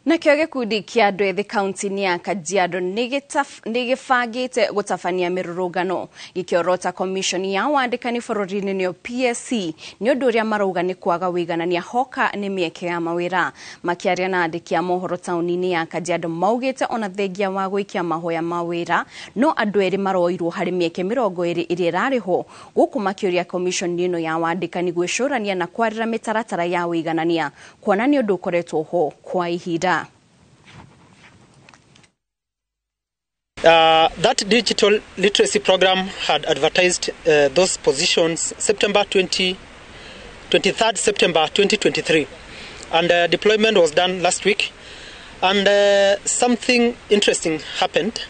Na kĩo gĩkundi kĩa andũ ethĩ kaunti-inĩ ya Kajiado nĩgĩbangĩte gũtabania mĩrũrũngano gĩkĩorota commission ya wandĩkani bũrũri-inĩ nĩyo PSC nĩ ũndũ ũrĩa marauga nĩ kwaga wĩiganania hoka nĩ mĩeke ya mawĩra. Makĩaria na andĩki a mohoro taũni-inĩ ya Kajiado maugĩte ona thengia wa gũikia mahoya mawĩra no andũ erĩ maroirwo harĩ mĩeke 20 ĩrĩa ĩrarĩho, gũkũ makĩũria commission ĩno ya wandĩkani gwĩcũrania na kwarĩra mĩtaratara ya wĩiganania kuona nĩ ũndũ ũkoretwo ho kwa ihinda. That digital literacy program had advertised those positions September 23rd September 2023, and deployment was done last week, and something interesting happened.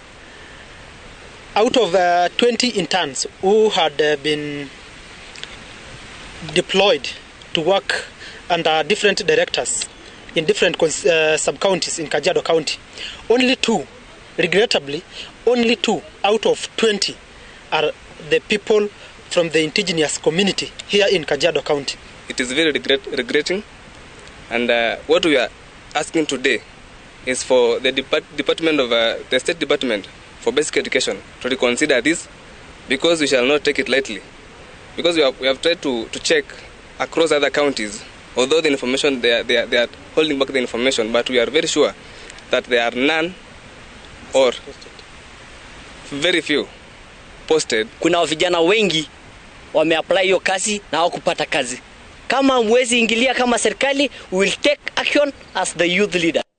Out of 20 interns who had been deployed to work under different directors in different sub-counties in Kajiado County, regrettably, only 2 out of 20 are the people from the indigenous community here in Kajiado County. It is very regretting, and what we are asking today is for the department of the State Department for Basic Education to reconsider this, because we shall not take it lightly. Because we have tried to check across other counties, although the information they are holding back the information, but we are very sure that there are none or very few posted. Kuna vijana wengi wameapply hiyo kazi na hawakupata kazi. Kama mwezi ingilia kama serikali, we will take action as the youth leader.